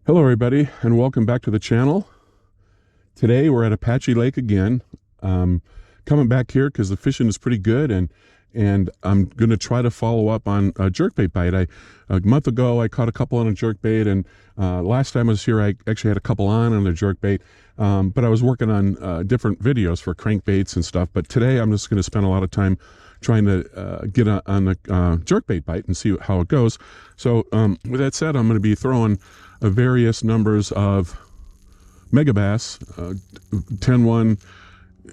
Hello everybody and welcome back to the channel. Today we're at Apache Lake again. Coming back here because the fishing is pretty good and I'm going to try to follow up on a jerkbait bite. A month ago I caught a couple on a jerkbait, and last time I was here I actually had a couple on a jerkbait, but I was working on different videos for crankbaits and stuff. But today I'm just going to spend a lot of time trying to get on the jerkbait bite and see how it goes. So with that said, I'm going to be throwing various numbers of megabass, 10-1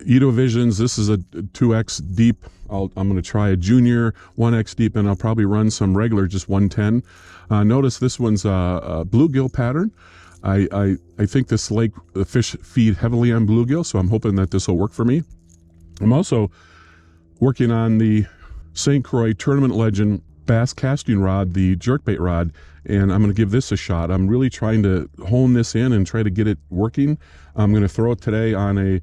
Edo Visions. This is a 2x deep. I'm going to try a junior 1x deep, and I'll probably run some regular, just 110. Notice this one's a bluegill pattern. I think this lake, the fish feed heavily on bluegill, so I'm hoping that this will work for me. I'm also working on the St. Croix Tournament Legend bass casting rod, the jerkbait rod, and I'm going to give this a shot. I'm really trying to hone this in and try to get it working. I'm going to throw it today on a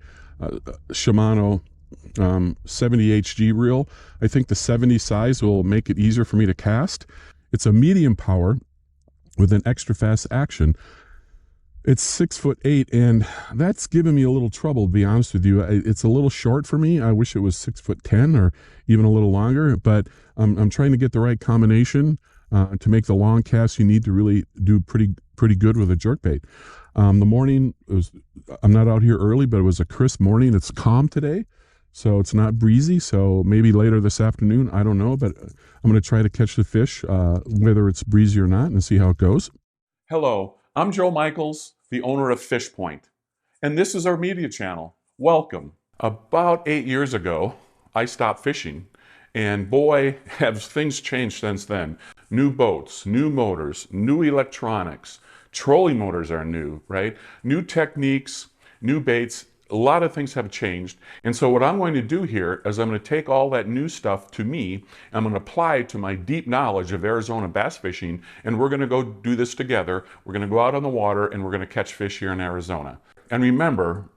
Shimano 70 HG reel. I think the 70 size will make it easier for me to cast. It's a medium power with an extra fast action. It's 6'8", and that's giving me a little trouble, to be honest with you. It's a little short for me. I wish it was 6'10" or even a little longer, but I'm trying to get the right combination to make the long cast you need to really do pretty good with a jerkbait. The morning I'm not out here early, but it was a crisp morning. It's calm today, so it's not breezy. So maybe later this afternoon, I don't know, but I'm going to try to catch the fish, whether it's breezy or not, and see how it goes. Hello, I'm Joe Michels, the owner of Fish Point, and this is our media channel. Welcome. About 8 years ago, I stopped fishing, and boy, have things changed since then. New boats, new motors, new electronics, trolling motors are new, right? New techniques, new baits. A lot of things have changed. And so what I'm going to do here is I'm going to take all that new stuff to me, I'm going to apply it to my deep knowledge of Arizona bass fishing, and we're going to go do this together. We're going to go out on the water and we're going to catch fish here in Arizona. And remember,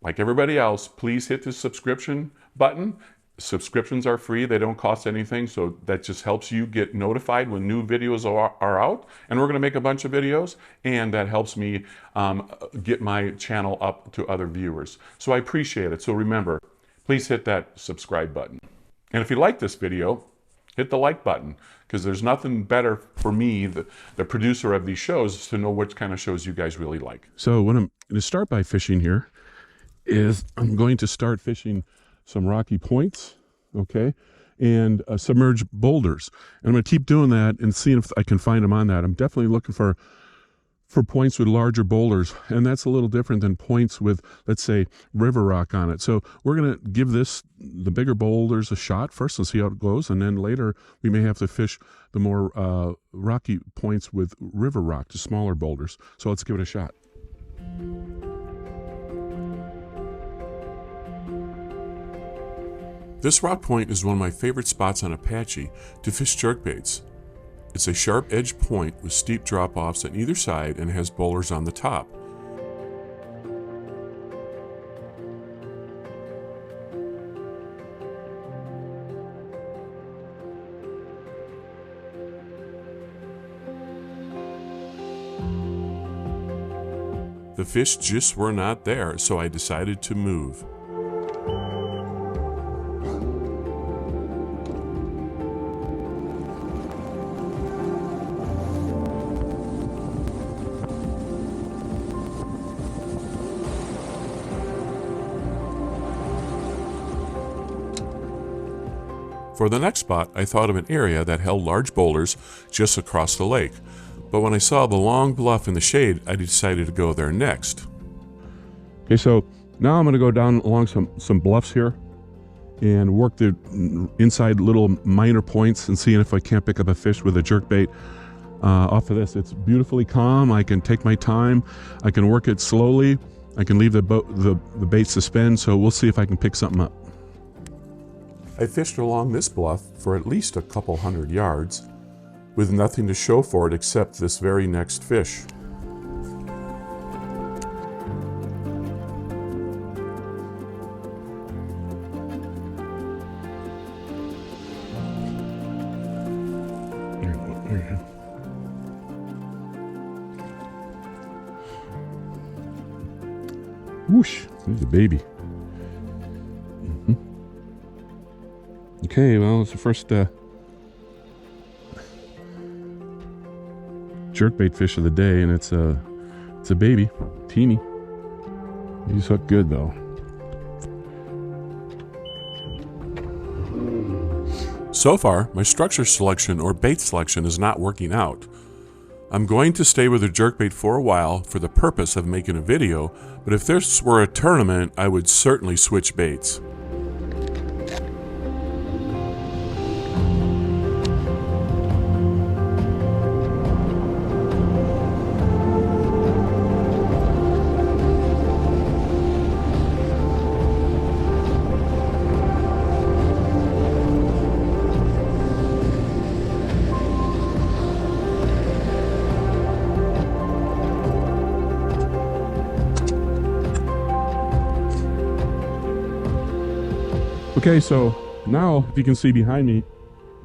like everybody else, please hit the subscription button. Subscriptions are free, they don't cost anything, so that just helps you get notified when new videos are out. And we're going to make a bunch of videos, and that helps me get my channel up to other viewers. So I appreciate it. So remember, please hit that subscribe button. And if you like this video, hit the like button, because there's nothing better for me, the producer of these shows, to know which kind of shows you guys really like. So what I'm going to start by fishing here is I'm going to start fishing some rocky points, okay, and submerged boulders. And I'm going to keep doing that and seeing if I can find them on that. I'm definitely looking for points with larger boulders, and that's a little different than points with, let's say, river rock on it. So we're going to give the bigger boulders a shot first and see how it goes, and then later we may have to fish the more rocky points with river rock, the smaller boulders. So let's give it a shot. This rock point is one of my favorite spots on Apache to fish jerkbaits. It's a sharp-edged point with steep drop-offs on either side and has boulders on the top. The fish just were not there, so I decided to move. For the next spot, I thought of an area that held large boulders just across the lake. But when I saw the long bluff in the shade, I decided to go there next. Okay, so now I'm going to go down along some bluffs here and work the inside little minor points and seeing if I can't pick up a fish with a jerkbait off of this. It's beautifully calm. I can take my time. I can work it slowly. I can leave the bait suspend, so we'll see if I can pick something up. I fished along this bluff for at least a couple hundred yards, with nothing to show for it except this very next fish. Whoosh, there's a baby. Okay, well, it's the first jerkbait fish of the day, and it's a baby, teeny. He's hooked good though. So far, my structure selection or bait selection is not working out. I'm going to stay with the jerkbait for a while for the purpose of making a video, but if this were a tournament, I would certainly switch baits. Okay, so now, if you can see behind me,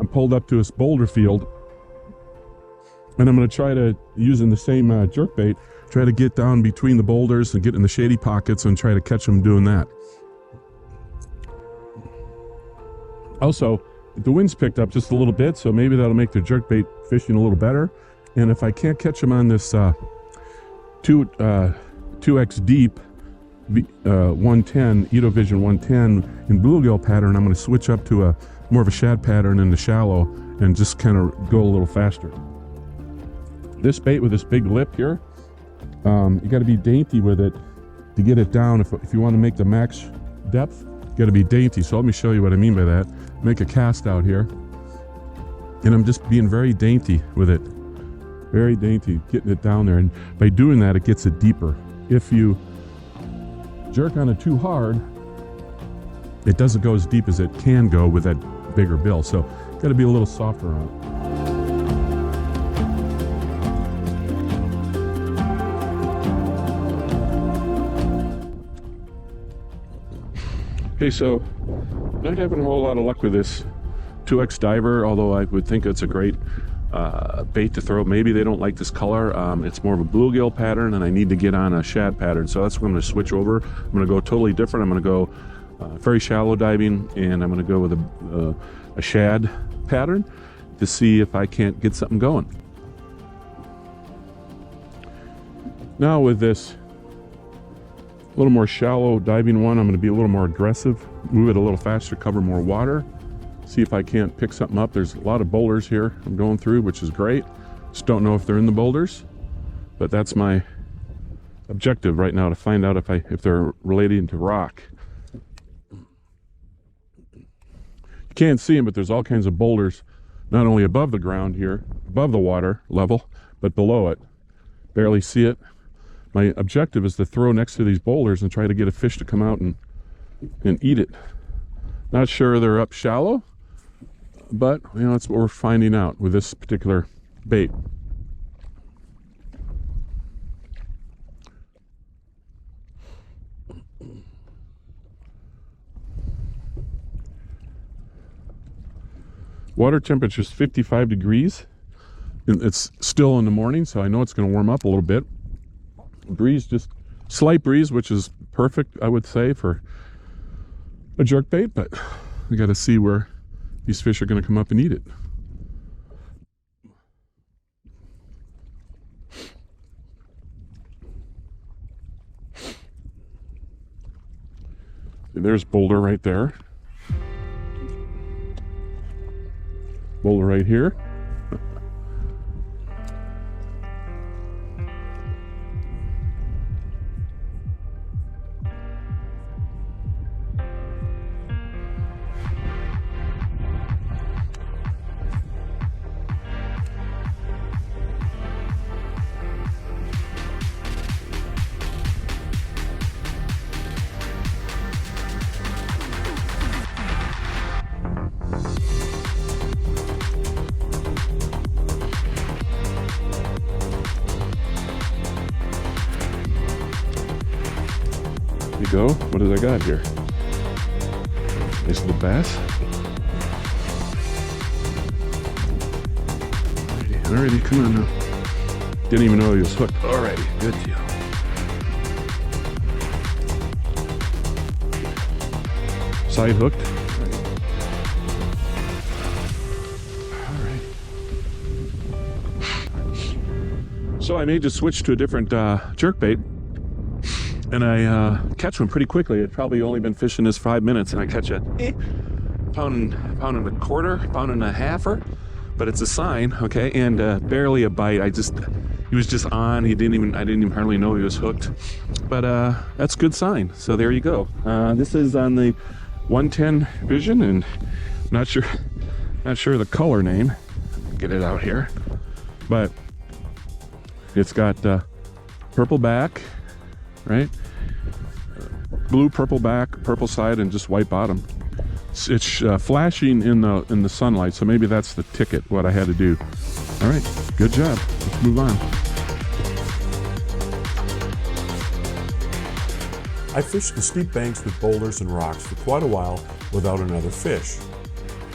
I'm pulled up to this boulder field, and I'm going to try to, using the same jerkbait, try to get down between the boulders and get in the shady pockets and try to catch them doing that. Also, the wind's picked up just a little bit, so maybe that'll make the jerkbait fishing a little better. And if I can't catch them on this 2x deep 110, Edovision 110 in bluegill pattern, I'm going to switch up to a more of a shad pattern in the shallow and just kind of go a little faster. This bait with this big lip here, you got to be dainty with it to get it down. If you want to make the max depth, you got to be dainty. So let me show you what I mean by that. Make a cast out here, and I'm just being very dainty with it, very dainty, getting it down there. And by doing that, it gets it deeper. If you jerk on it too hard, it doesn't go as deep as it can go with that bigger bill. So got to be a little softer on it. Okay, so not having a whole lot of luck with this 2X diver, although I would think it's a great bait to throw. Maybe they don't like this color. It's more of a bluegill pattern, and I need to get on a shad pattern, so that's what I'm going to switch over. I'm going to go totally different. I'm going to go very shallow diving, and I'm going to go with a shad pattern to see if I can't get something going. Now with this a little more shallow diving one, I'm going to be a little more aggressive, move it a little faster, cover more water, see if I can't pick something up. There's a lot of boulders here I'm going through, which is great. Just don't know if they're in the boulders, but that's my objective right now, to find out if they're related to rock. You can't see them, but there's all kinds of boulders, not only above the ground here, above the water level, but below it. Barely see it. My objective is to throw next to these boulders and try to get a fish to come out and eat it. Not sure they're up shallow, but you know, that's what we're finding out with this particular bait. Water temperature is 55 degrees. It's still in the morning, so I know it's going to warm up a little bit. Breeze, just slight breeze, which is perfect, I would say, for a jerkbait, but we got to see where these fish are going to come up and eat it. There's boulder right there. Boulder right here. Go. What have I got here? Nice little bass. Alrighty, come on now. Didn't even know he was hooked. Alrighty, good deal. Side hooked. So I made the switch to a different jerkbait, and I catch one pretty quickly. I'd probably only been fishing this 5 minutes, and I catch a pound and a quarter, pound and a halfer, but it's a sign, okay, and barely a bite. He was just on. I didn't even hardly know he was hooked, but that's a good sign. So there you go. This is on the 110 Vision, and not sure the color name. Get it out here, but it's got purple back, right? Blue, purple back, purple side, and just white bottom. It's flashing in the sunlight, so maybe that's the ticket. What I had to do. All right, good job. Let's move on. I fished the steep banks with boulders and rocks for quite a while without another fish.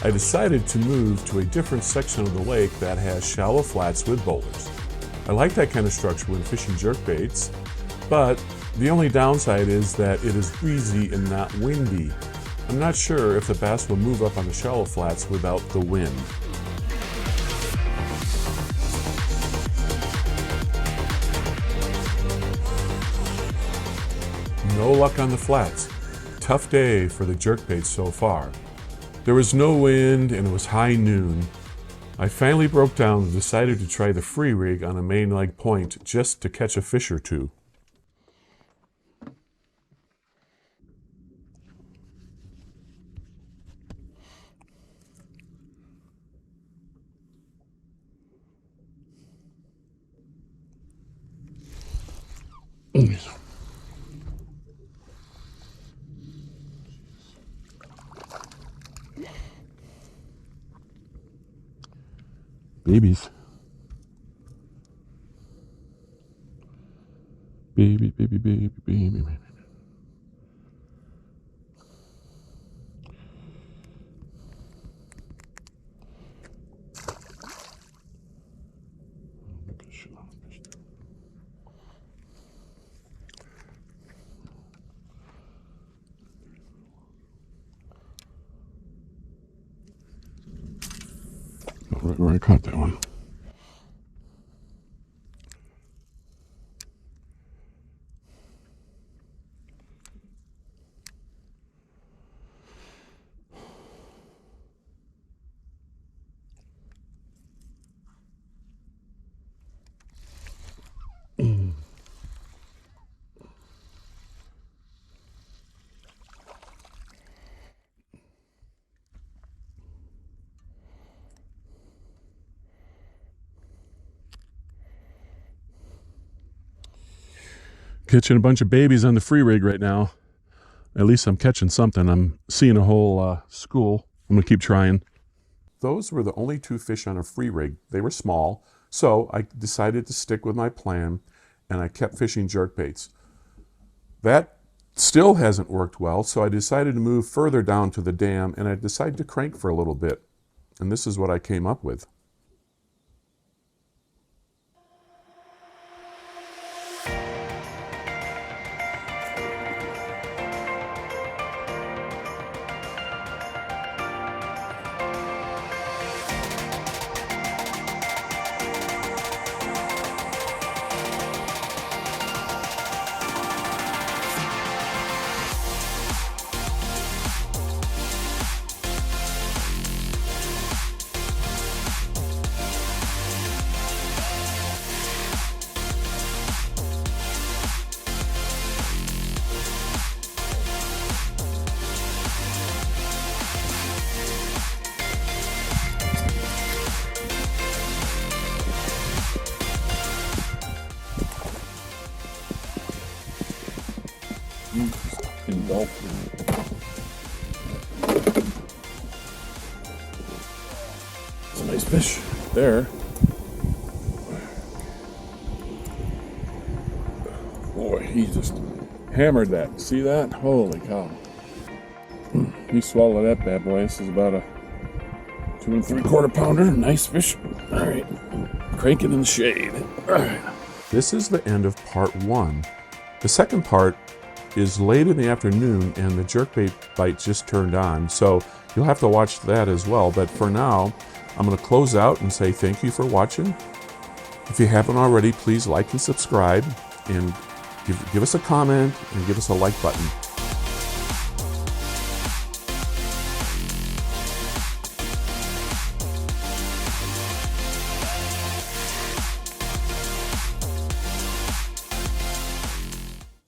I decided to move to a different section of the lake that has shallow flats with boulders. I like that kind of structure when fishing jerkbaits, but the only downside is that it is breezy and not windy. I'm not sure if the bass will move up on the shallow flats without the wind. No luck on the flats. Tough day for the jerkbaits so far. There was no wind and it was high noon. I finally broke down and decided to try the free rig on a main leg point just to catch a fish or two. Babies. Baby, baby, baby, baby, baby. Right where I caught that one. Catching a bunch of babies on the free rig right now. At least I'm catching something. I'm seeing a whole school. I'm gonna keep trying. Those were the only two fish on a free rig. They were small, so I decided to stick with my plan and I kept fishing jerkbaits. That still hasn't worked well, so I decided to move further down to the dam and I decided to crank for a little bit. And this is what I came up with. It's a nice fish there. Boy, he just hammered that. See that? Holy cow. He swallowed that bad boy. This is about a 2 3/4 pounder. Nice fish. All right. Cranking in the shade. All right. This is the end of part 1. The second part is late in the afternoon and the jerkbait bite just turned on. So you'll have to watch that as well. But for now, I'm going to close out and say thank you for watching. If you haven't already, please like and subscribe and give us a comment and give us a like button.